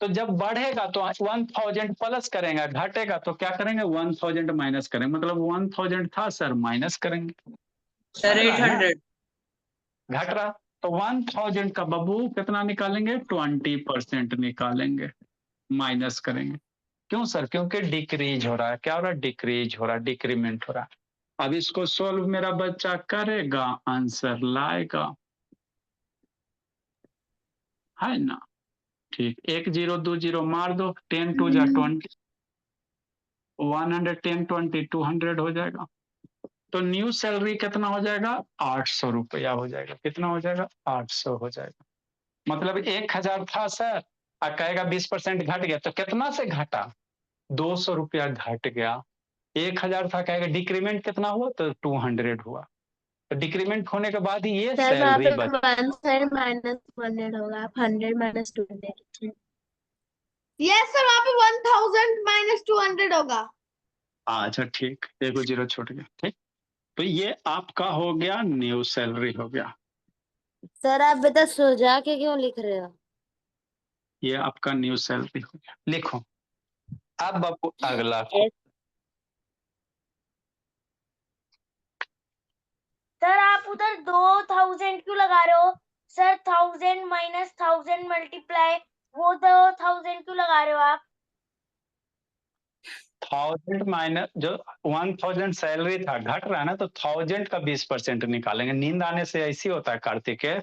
तो जब बढ़ेगा तो 1,000 प्लस करेंगे, घटेगा तो क्या करेंगे 1,000 माइनस करेंगे, मतलब 1,000 था सर माइनस करेंगे, सर घट रहा है ना? 800। घट रहा तो 1,000 का बाबू कितना निकालेंगे 20% निकालेंगे, माइनस करेंगे। क्यों सर? क्योंकि डिक्रीज हो रहा है। क्या हो रहा है? डिक्रीज हो रहा है, डिक्रीमेंट हो रहा है। अब इसको सोल्व मेरा बच्चा करेगा, आंसर लाएगा, है ना? ठीक, 1 0 2 0 मार दो, 10 2 जा 20, 110 20 200 हो जाएगा। तो न्यू सैलरी कितना हो जाएगा? 800 रुपया हो जाएगा। कितना हो जाएगा? 800 हो जाएगा। मतलब 1000 था सर, और कहेगा 20% घट गया, तो कितना से घटा? 200 रुपया घट गया। 1000 था, कहेगा डिक्रीमेंट कितना हुआ? तो 200 हुआ। तो डिक्रीमेंट होने के बाद ही ये सर वहाँ सैलरी पे बच। वन साइड -100 होगा, आप 100 - 200। यस सर, वहाँ पे 1000 - 200 होगा। अच्छा ठीक, 1 0 छूट गया। ठीक, तो ये आपका हो गया, न्यू सैलरी हो गया। सर आप बेटा सुलझा के क्यों लिख रहे हो? ये आपका न्यू सैलरी हो गया। लिखो अब आपको अगला सर आप उधर 2000 क्यों लगा रहे हो? सर 1000 माइनस 1000 मल्टीप्लाई, वो 2000 क्यों लगा रहे हो आप? 1000 माइनस जो 1000 सैलरी था, घट रहा है ना, तो 1000 का 20% निकालेंगे। नींद आने से ऐसी होता है कार्तिक के।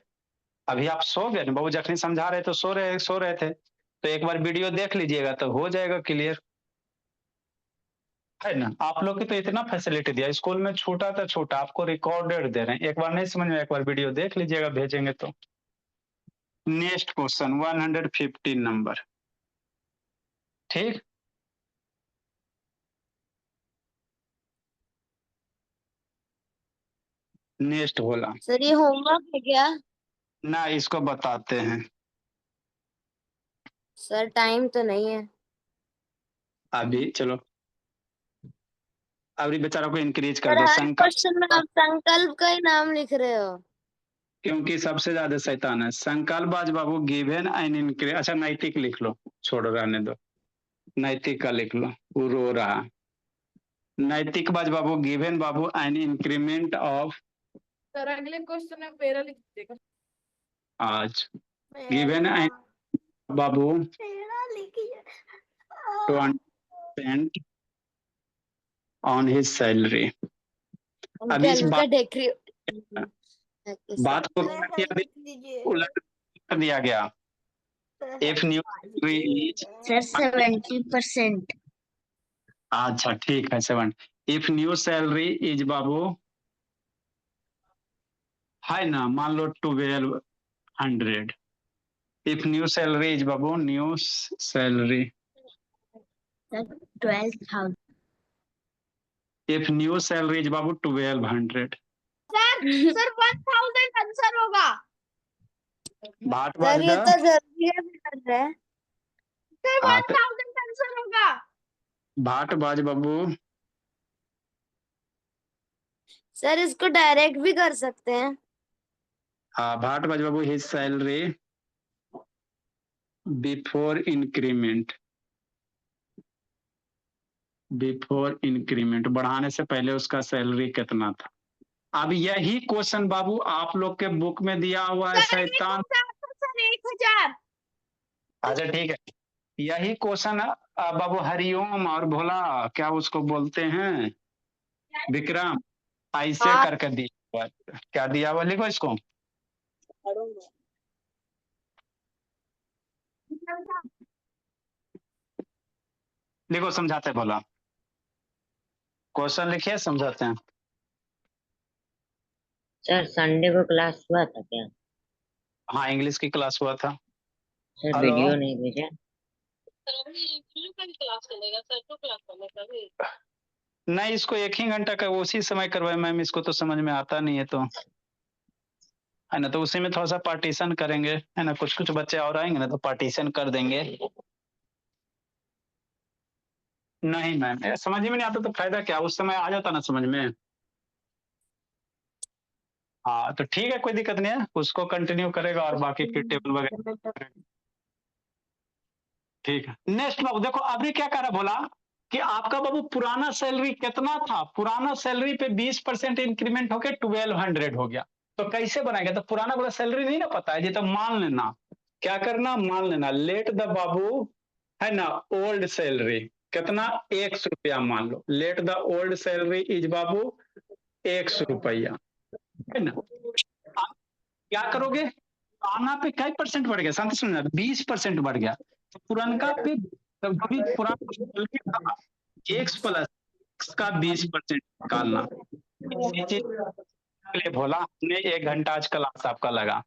अभी आप सो गए ना, बाबू जखनी समझा रहे तो सो रहे थे, तो एक बार वीडियो देख लीजिएगा तो हो जाएगा क्लियर, है ना? आप लोग की तो इतना फैसिलिटी दिया, स्कूल में छूटा था छूटा, आपको रिकॉर्डेड दे रहे हैं। एक बार नहीं समझ में, एक बार वीडियो देख लीजिएगा, भेजेंगे तो। Next question 115 number. ठीक, नेक्स्ट बोला सर ये होमवर्क है क्या? ना, इसको बताते हैं। सर टाइम तो नहीं है। अभी चलो, अभी बेचारा को इंक्रीज कर सर दो। हर संकल्प, क्वेश्चन में आप संकल्प का ही नाम लिख रहे हो। क्योंकि सबसे ज्यादा शैतान है संकल्प। आज बाबू गिवन एंड इंक्रीज, अच्छा नैतिक लिख लो, छोड़ो रहने दो, नैतिक का लिख लो, वो रो रहा। नैतिक बाज बाबू गिवन बाबू एन इंक्रीमेंट ऑफ, सर अगले क्वेश्चन में मेरा लिख दीजिएगा। आज गिवन एन बाबू 20% ऑन हिज सैलरी। अब उनके इस हल्का डेक्री बात को क्या किया, उलट कर दिया गया। If new sir 70%। अच्छा ठीक है 7, इफ न्यू सैलरी इज बाबू, है ना, मान लो 1200। If new salary is Babu, new salary 12,000। If new salary is Babu 1200। Sir 1000 answer होगा। भाट सर बाज ये तो जल्दी भी कर रहे हैं। सर 1000 आंसर होगा। भाट बाज बाबू, सर इसको डायरेक्ट भी कर सकते हैं। हाँ भाट बाज बाबू, his salary before increment, before increment बढ़ाने से पहले उसका सैलरी कितना था। अब यही क्वेश्चन बाबू आप लोग के बुक में दिया हुआ है शैतान। सर 1000। अच्छा ठीक है, यही क्वेश्चन बाबू हरिओम और भोला, क्या उसको बोलते हैं, विक्रम, ऐसे करके दिया हुआ है। क्या दिया हुआ, लिखो इसको। लिखो, समझाते हैं भोला, क्वेश्चन लिखिए, समझाते हैं। सर संडे को क्लास हुआ था क्या? हाँ इंग्लिश की क्लास हुआ था। सर हेलो, वीडियो नहीं भेजा? नहीं इसको 1 ही घंटा का उसी समय करवाए मैम, इसको तो समझ में आता नहीं है, तो है ना, तो उसी में थोड़ा सा पार्टीशन करेंगे, है ना, कुछ कुछ बच्चे और आएंगे ना तो पार्टीशन कर देंगे। नहीं मैम, समझ में नहीं आता तो फायदा क्या, उस समय आ जाता ना समझ में। हाँ तो ठीक है, कोई दिक्कत नहीं है, उसको कंटिन्यू करेगा और बाकी फिर टेबल वगैरह। ठीक है, नेक्स्ट बाबू देखो, अभी क्या कह रहा बोला कि आपका बाबू पुराना सैलरी कितना था, पुराना सैलरी पे 20% इंक्रीमेंट होके 1200 हो गया। तो कैसे बनाएगा, तो पुराना वाला सैलरी नहीं ना पता है जी, तो मान लेना, क्या करना, मान लेना, लेट द बाबू, है ना, ओल्ड सैलरी कितना, 100 रुपया मान लो, let the old salary is बाबू 100 रुपया, है ना। आप क्या करोगे, आना पे कई परसेंट बढ़ गया, शांति सुनना, 20% बढ़ गया, तो पुरनका पे तब भी पुराना सैलरी था एक्स प्लस एक्स का 20% निकालना। इसी चीज के लिए बोला हमने 1 घंटा आज क्लास आपका लगा,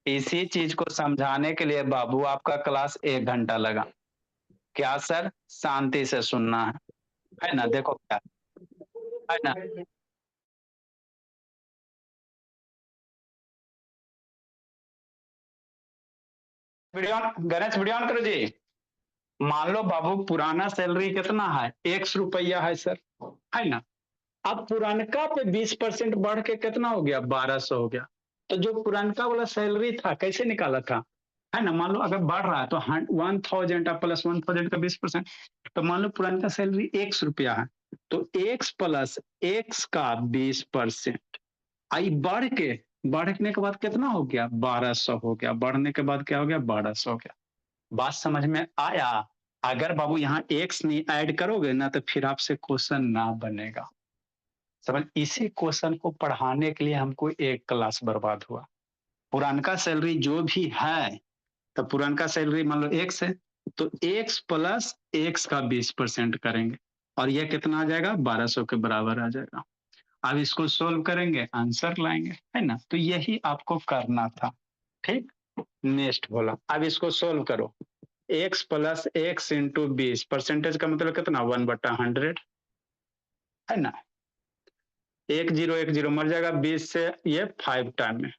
इसी चीज को समझाने के लिए बाबू आपका क्लास 1 घंटा लगा। क्या सर, शांति से सुनना है ना, देखो क्या है ना, वीडियो गणेश वीडियो ऑन करो जी। मान लो बाबू पुराना सैलरी कितना है, 100 रुपया है सर, है ना। अब पुरानका पे 20% बढ़ के कितना हो गया, 1200 हो गया। तो जो पुरानका वाला सैलरी था कैसे निकाला था, है ना, मान लो अगर बढ़ रहा है तो 1000 प्लस 1000 का 20%, तो मान लो पुरानका सैलरी 100 रुपया है, तो x प्लस x का 20%, आई बढ़ने के बाद कितना हो गया, 1200 हो गया, बढ़ने के बाद क्या हो गया, 1200 हो गया। बात समझ में आया। अगर बाबू यहाँ x नहीं ऐड करोगे ना तो फिर आपसे क्वेश्चन ना बनेगा, समझ। इसी क्वेश्चन को पढ़ाने के लिए हमको एक क्लास बर्बाद हुआ। पुरानका सैलरी जो भी है, तो पुरानका सैलरी मान लो x है, तो x प्लस x का 20% करेंगे, और यह कितना आ जाएगा, 1200 के बराबर आ जाएगा। अब इसको सोल्व करेंगे, आंसर लाएंगे, है ना। तो यही आपको करना था, ठीक। नेक्स्ट बोला, अब इसको सोल्व करो, x plus x into 20, percentage का मतलब कितना, 1/100, है ना। 1 0 मर जाएगा, 20 से ये 5 टाइम में,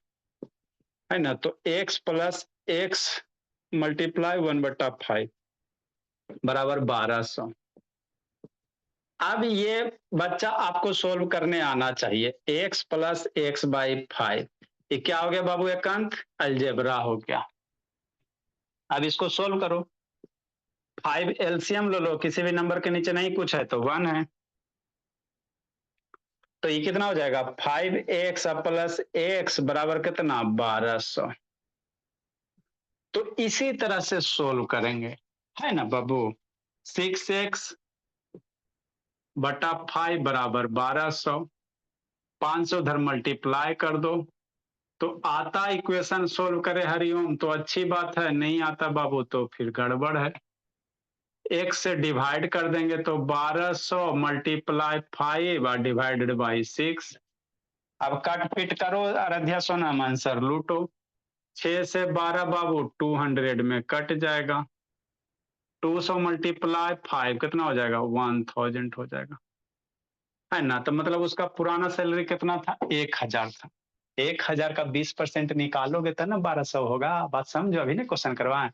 है ना। तो x प्लस x मल्टीप्लाई 1/5 बराबर 1200। अब ये बच्चा आपको सोल्व करने आना चाहिए, x प्लस x बाई 5, ये क्या हो गया बाबू, एकांत अलजेब्रा हो गया। अब इसको सोल्व करो, 5 एलसीएम लो लो, किसी भी नंबर के नीचे नहीं कुछ है तो 1 है, तो ये कितना हो जाएगा, 5x प्लस x बराबर कितना, 1200। तो इसी तरह से सोल्व करेंगे, है ना बाबू। 6x बटा 5 बराबर 1200, 500 उधर मल्टीप्लाई कर दो, तो आता इक्वेशन सोल्व करे हरिओम तो अच्छी बात है, नहीं आता बाबू तो फिर गड़बड़ है। x से डिवाइड कर देंगे तो 1200 मल्टीप्लाई 5 और डिवाइडेड बाई 6। अब कट पिट करो, आराध्या सोनम आंसर लूटो। 6 से 12 बाबू 200 में कट जाएगा, 200 मल्टीप्लाई 5 कितना हो जाएगा, 1000 हो जाएगा, है ना। तो मतलब उसका पुराना सैलरी कितना था, 1000 था। 1000 का 20% निकालोगे तो ना 1200 होगा। बात समझो, अभी ना क्वेश्चन करवाएं।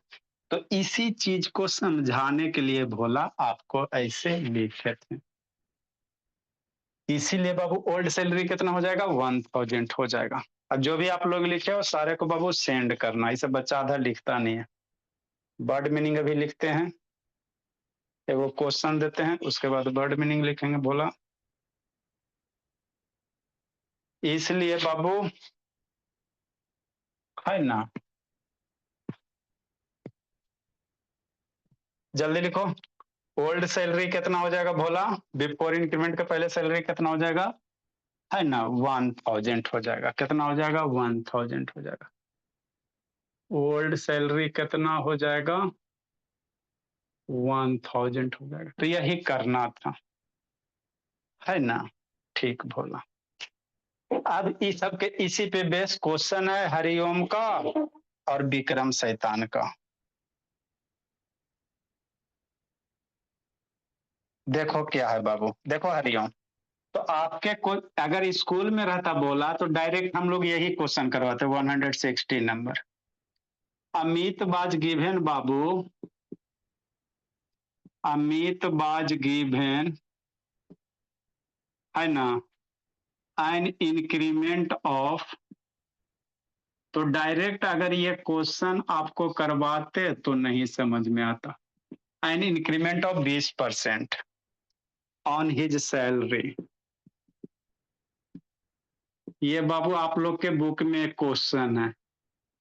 तो इसी चीज को समझाने के लिए बोला आपको ऐसे लिखे थे, इसीलिए बाबू ओल्ड सैलरी कितना हो जाएगा, 1000 हो जाएगा। अब जो भी आप लोग लिखे हो सारे को बाबू सेंड करना, इसे बच्चा आधा लिखता नहीं है। वर्ड मीनिंग अभी लिखते हैं, वो क्वेश्चन देते हैं, उसके बाद वर्ड मीनिंग लिखेंगे बोला। इसलिए बाबू, है ना, जल्दी लिखो। ओल्ड सैलरी कितना हो जाएगा भोला, बिफोर इंक्रीमेंट के पहले सैलरी कितना हो जाएगा, है ना, 1000 हो जाएगा। कितना हो जाएगा, 1000 हो जाएगा। ओल्ड सैलरी कितना हो जाएगा, 1000 हो जाएगा। तो यही करना था, है ना, ठीक भोला। अब इस सब के इसी पे बेस क्वेश्चन है हरिओम का और विक्रम शैतान का। देखो क्या है बाबू, देखो हरिओम, तो आपके को अगर स्कूल में रहता बोला तो डायरेक्ट हम लोग यही क्वेश्चन करवाते, 160 नंबर। अमित बाज गिवेन बाबू, अमित बाज गिवेन, है ना, एन इंक्रीमेंट ऑफ, तो डायरेक्ट अगर ये क्वेश्चन आपको करवाते तो नहीं समझ में आता। N increment of 20% on his salary, ये बाबू आप लोग के बुक में एक क्वेश्चन है,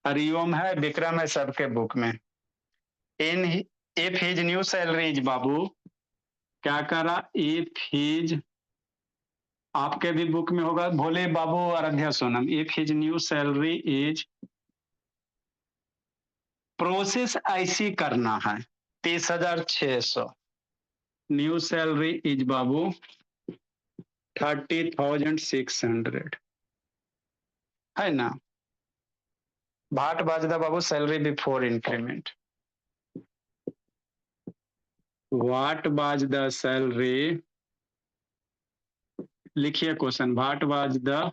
हरिओम है, विक्रम है, सबके बुक में। इन if his new salary is बाबू क्या करा, इफ हिज, आपके भी बुक में होगा भोले बाबू Aradhya Sonam, if his new salary is, process ऐसी करना है 30,600, न्यू सैलरी इज बाबू 30,600 है ना। भाट बाजदा बाबू salary before increment, what was the salary, लिखिए question, what was the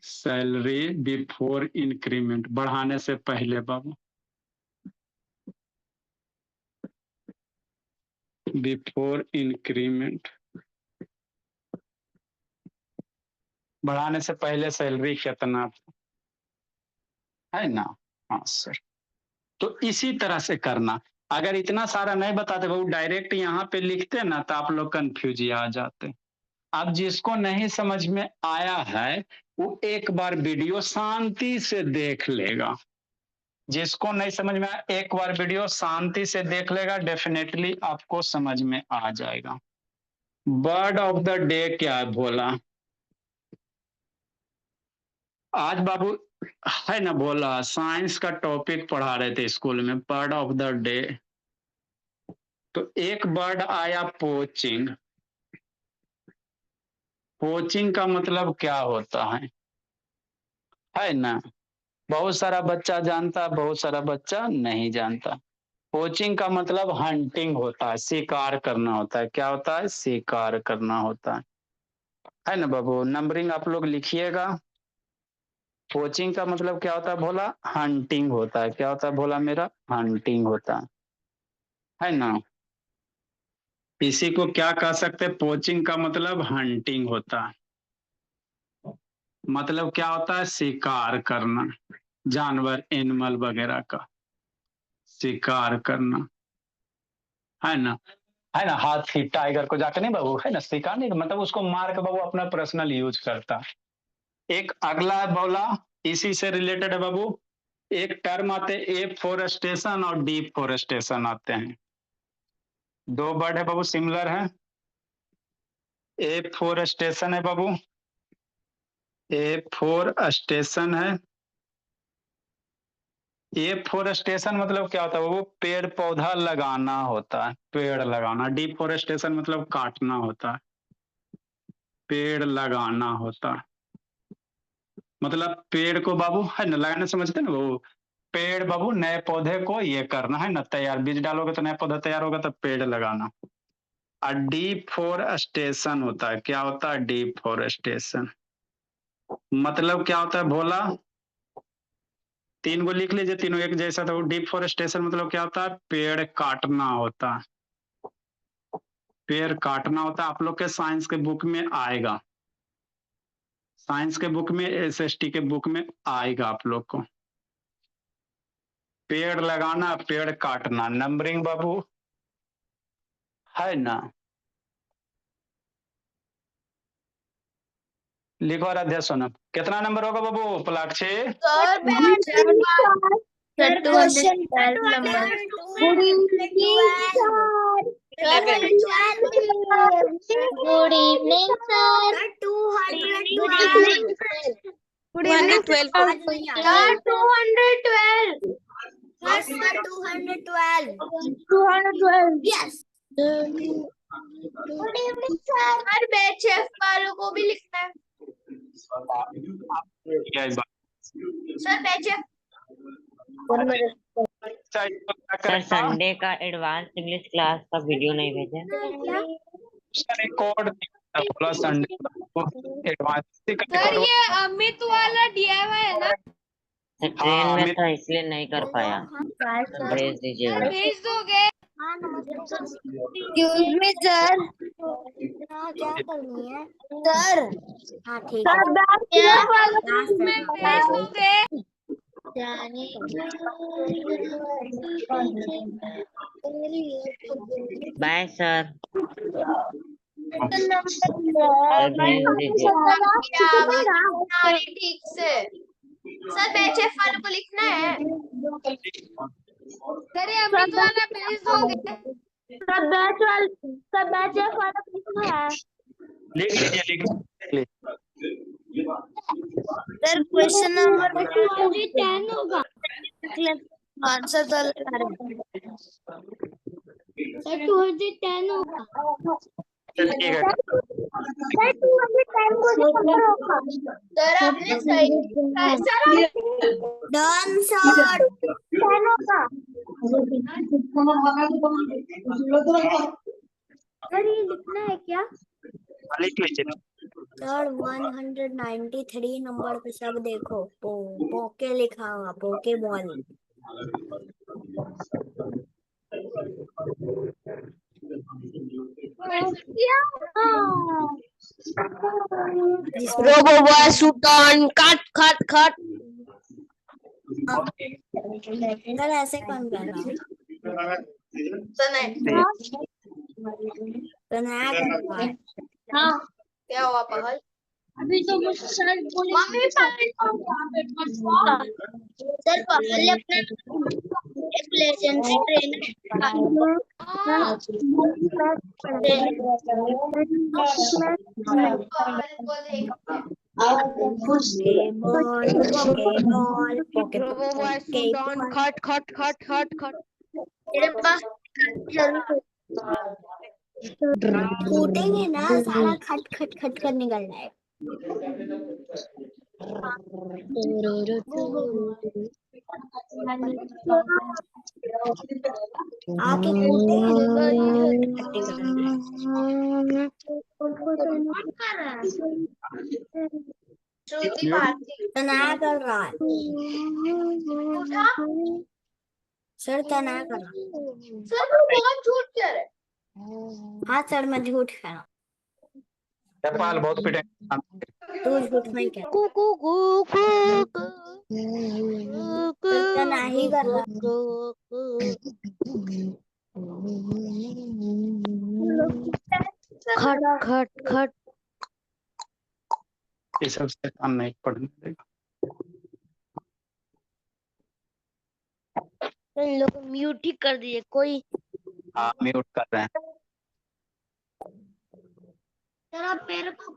salary before increment, बढ़ाने से पहले बाबू, बिफोर इंक्रीमेंट, बढ़ाने से पहले सैलरी कितना है ना। हाँ सर, तो इसी तरह से करना। अगर इतना सारा नहीं बताते बाबू, डायरेक्ट यहाँ पे लिखते ना तो आप लोग कंफ्यूज आ जाते। अब जिसको नहीं समझ में आया है वो एक बार वीडियो शांति से देख लेगा, जिसको नहीं समझ में आया एक बार वीडियो शांति से देख लेगा, डेफिनेटली आपको समझ में आ जाएगा। वर्ड ऑफ द डे क्या है बोला, आज बाबू है ना बोला, साइंस का टॉपिक पढ़ा रहे थे स्कूल में, वर्ड ऑफ द डे, तो एक वर्ड आया पोचिंग। पोचिंग का मतलब क्या होता है ना, बहुत सारा बच्चा जानता, बहुत सारा बच्चा नहीं जानता। पोचिंग का मतलब हंटिंग होता है, शिकार करना होता है। क्या होता है, शिकार करना होता है ना बाबू। नंबरिंग आप लोग लिखिएगा। पोचिंग का मतलब क्या होता है भोला, हंटिंग होता है। क्या होता है भोला मेरा, हंटिंग होता है ना। इसी को क्या कह सकते हैं, पोचिंग का मतलब हंटिंग होता है, मतलब क्या होता है, शिकार करना, जानवर एनिमल वगैरह का शिकार करना है ना। है ना, हाथी टाइगर को जाकर नहीं बाबू, है ना, शिकार नहीं, मतलब उसको मार के बाबू अपना पर्सनल यूज करता। एक अगला बोला इसी से रिलेटेड है बाबू, एक टर्म आते हैं एफोरेस्टेशन और डिफोरेस्टेशन आते हैं। दो वर्ड है बाबू सिमिलर है, एफोरेस्टेशन है बाबू, एफोरेस्टेशन है। एफोरेस्टेशन मतलब क्या होता है बाबू, पेड़ पौधा लगाना होता है, पेड़ लगाना। डिफोरेस्टेशन मतलब काटना होता है, पेड़ लगाना होता है। मतलब पेड़ को बाबू है ना लगाना, समझते ना बाबू, पेड़ बाबू नए पौधे को ये करना है ना तैयार, बीज डालोगे तो नया पौधा तैयार होगा, तो पेड़ लगाना। और डिफोरेस्टेशन होता है, क्या होता है, डिफोरेस्टेशन मतलब क्या होता है भोला, तीन को लिख लीजिए, तीनों एक जैसा था। डिफोरेस्टेशन मतलब क्या होता है, पेड़ काटना होता है, पेड़ काटना होता है। आप लोग के साइंस के बुक में आएगा, साइंस के बुक में, एसएसटी के बुक में आएगा आप लोग को। पेड़ लगाना, पेड़ काटना, नंबरिंग बाबू है ना। लिखो आराध्या सोनम, कितना नंबर होगा बाबू पलाक्षी, सर मैं sir 212 number. Good evening sir. Good good evening evening sir. 212 yes. Good evening sir. Sir बेचेफ वालों को भी लिखना है। सर बेचेफ सर संडे का एडवांस इंग्लिश क्लास का वीडियो नहीं भेजे। रिकॉर्ड बोला संडे एडवांस सर ये अमित वाला DIY है ना, सर ट्रेन में था इसलिए नहीं कर पाया, भेज दीजिएगा। भेज दोगे। एक्सक्यूज मी सर, क्या करनी है सर हाँ ठीक सर बेचेफ वालों को में भेज दोगे। बाय सर, सर भेज दीजिए। ठीक से। सर बेचेफ वालों को लिखना है। सर ये अमित वाला भेज दोगे? सब बैच वाला किसमें है? लिख लीजिए, लिख लीजिए। सर क्वेश्चन नंबर 10 होगा आंसर तो लगा रहे हैं। सर 210 होगा ठीक है। सर 210 को होगा सर आपने सही डन सर 10 होगा सर ये लिखना है क्या? लिख लीजिए। सर 193 नंबर पे सब देखो पोके लिखा हुआ poke ball robo boy shoot on cut cut cut. Sir ऐसे कौन कर रहा है? तो नया कर रहा है। हाँ क्या हुआ पागल? अभी तो मुझे सर बोले मम्मी सर पहले अपने एक legendary trainer robo boy shoot on खट खट खट खट खट। मेरे पास कूटेंगे ना सारा खट खट खट कर निकल जाए। आके श्रुति भारती तना कर रहा है उठा। सर तना कर रहा है। सर वो बहुत झूठ कह रहे। हाँ सर मैं झूठ कह रहा नेपाल बहुत पिटे। हूँ तू झूठ नहीं कह सर तना ही कर रहा खट खट खट। ये सबसे काम नहीं पढ़ने देगा। इन लोग म्यूट ही कर दिए कोई। हाँ म्यूट कर रहे हैं। सर आप मेरे को